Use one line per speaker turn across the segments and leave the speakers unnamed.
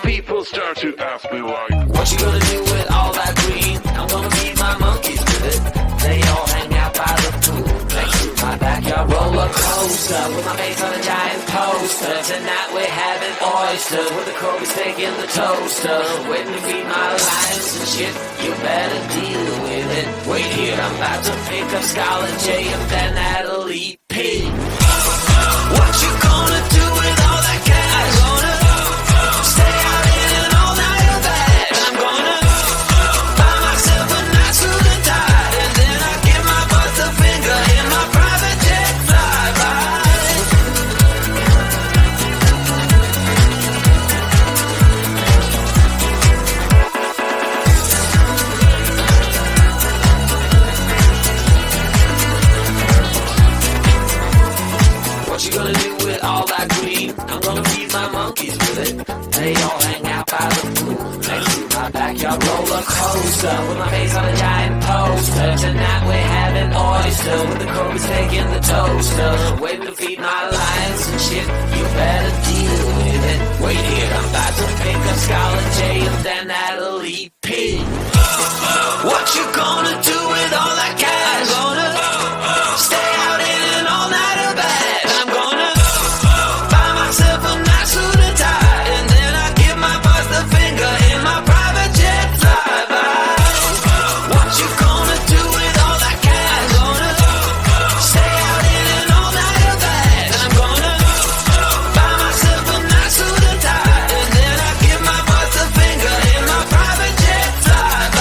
People start to ask me why.
What you gonna do with all that green? I'm gonna feed my monkeys with it. They all hang out by the pool next to my backyard roller coaster with my face on a giant poster. Tonight we're having oysters with the Kobe steak in the toaster. Waiting to feed my lions and shit. You better deal with it. Wait here, I'm about to pick up Scarlett J and then Natalie P. What you gonna do with all that cash? Gonna stay out in an all-nighter bag. I'm gonna buy myself a nice suit and tie, and then I give my butt the finger in my private jet flyby. What you gonna do with all that green? I'm gonna feed my monkeys with it. They all hang out by the pool next to my backyard roller coaster with my face on a giant poster. Tonight we're having oysters with the Kobe steak in the toaster. Waiting to feed my lions and shit. You better deal with it. Wait here, I'm about to pick up Scarlett J and then Natalie P. What you gonna do with all that cash? Gonna stay out in an all-nighter bag. I'm gonna buy myself a nice suit and tie, and then I give my boss the finger in my private jet flyby. What you gonna do with all that cash? Gonna stay out in an all-nighter bag. I'm gonna buy myself a nice suit and tie, and then I give my boss the finger in my private jet flyby.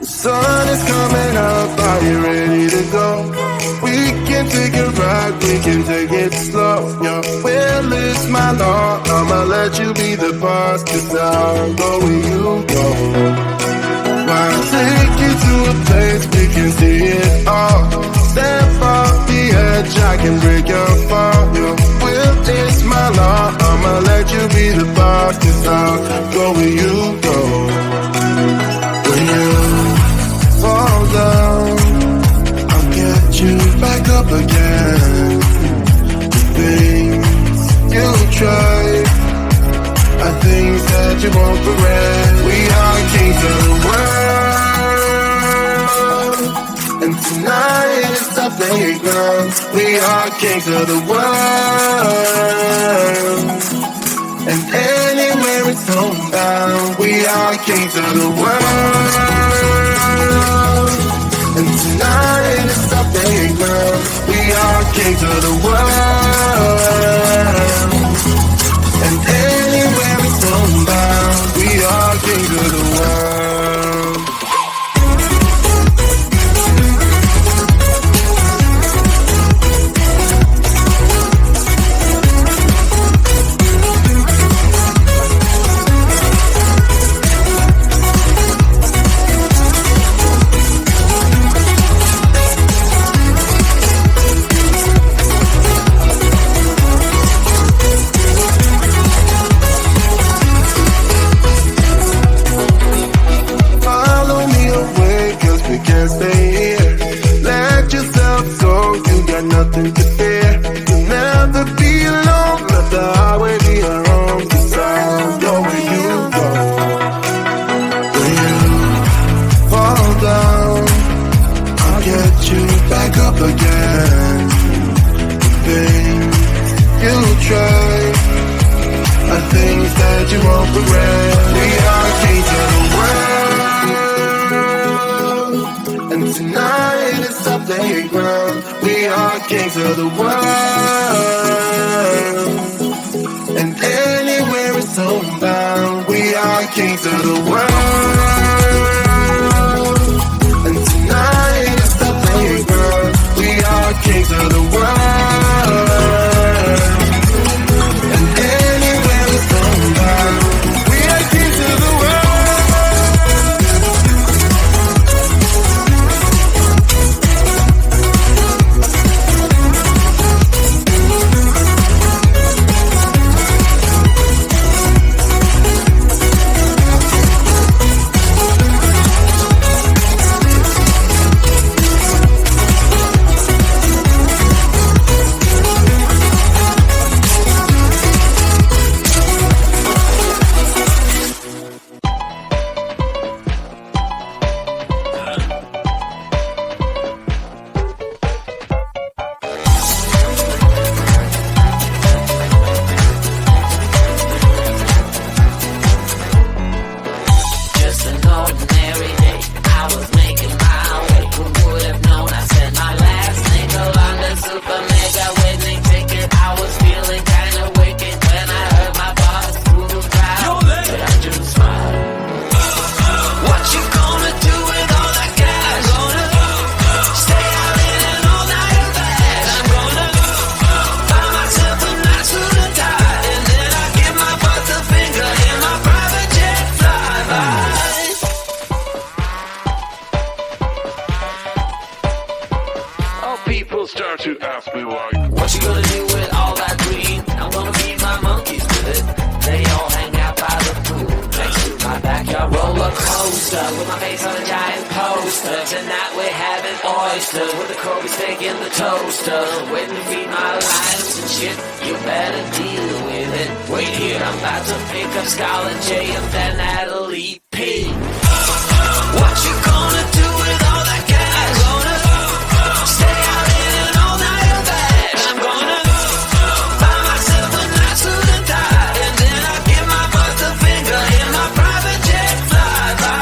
Sun is coming up, are you ready to go? We can take a ride, we can take it slow. Your will is my law, I'ma let you be the boss, 'cause I'll go where you go. I'll take you to a place we can see it all. Step off the edge, I can break your fall. Your will is my law, I'ma let you be the boss, 'cause I'll go where you go. When you fall down, I'll get you back up again. The things you try are things that you won't regret. We are kings of the world, and tonight is the playground. ground. We are kings of the world. And anywhere it's homebound, we are kings of the world. And tonight it's our playground. We are kings of the world. And anywhere it's homebound, we are kings of the world. Nothing to fear. You'll never be alone. Let the highway be your home. 'Cause I'll go where you go. When you fall down, I'll get you back up again. The things you try are things that you won't regret. We are kings of the world. And tonight it's our playground. We are kings of the world. And anywhere it's homebound, we are kings of the world. And tonight it's the playground. We are kings of the world. And anywhere it's homebound, we are kings of the world.
To ask me like,
what you gonna do with all that green? I'm gonna feed my monkeys with it. They all hang out by the pool next to my backyard roller coaster with my face on a giant poster. Tonight we're having oysters with the Kobe steak in the toaster. Waiting to feed my lions and shit. You better deal with it. Wait here, I'm about to pick up Scarlett J and then Natalie P. What you gonna do with all that cash? Gonna stay out in an all-nighter bag. I'm gonna buy myself a nice suit and tie, and then I'll give my boss the finger in my private jet flyby.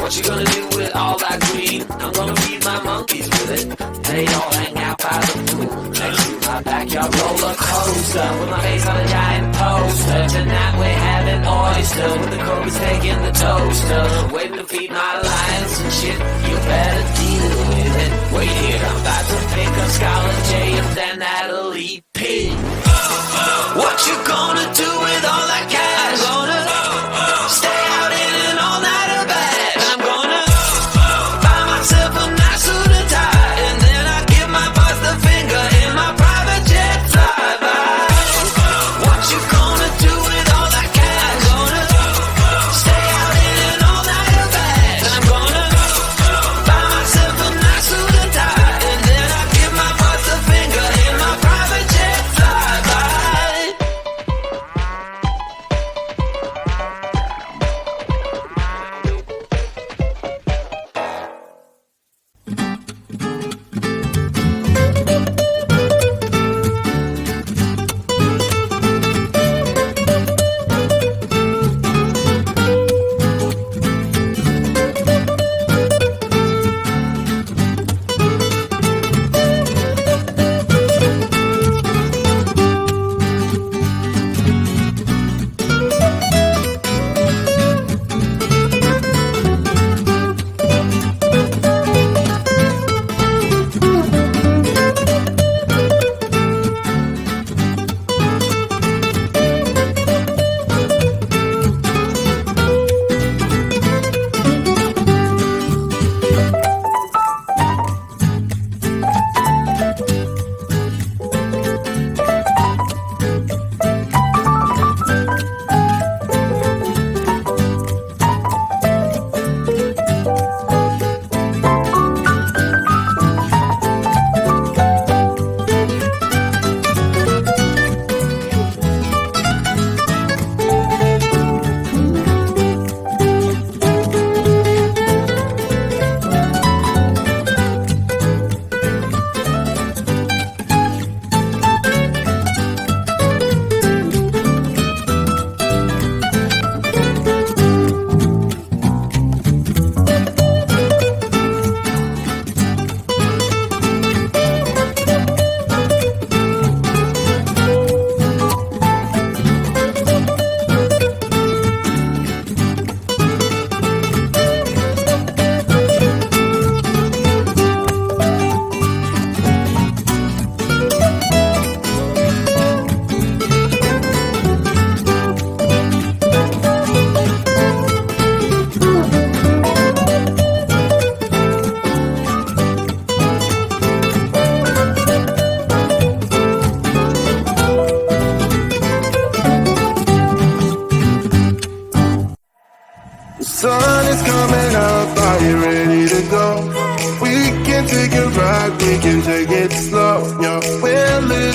What you gonna do with all that green? I'm gonna feed my monkeys with it. They all hang out by the pool next to my backyard roller coaster with my face on a giant poster. Tonight we're having oysters with the Kobe steak in the toaster. Waiting to feed my lions and shit. You better deal with it. Wait here, I'm about to pick up Scarlett J and then Natalie P. What you gonna do with all that cash? Gonna stay out in an all-nighter bag. I'm gonna buy myself a nice suit and tie, and then I give my boss the finger in my private jet flyby. What you gonna do with all that cash? Gonna stay out in an all-nighter bag. I'm gonna buy myself a nice suit and tie, and then I give my boss the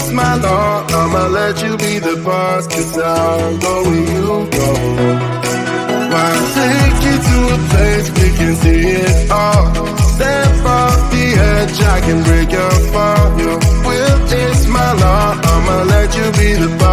it's my law, I'ma let you be the boss, 'cause I'll go where you go. I'll take you to a place we can see it all. Step off the edge, I can break your fall. Your will is my law, I'ma let you be the boss.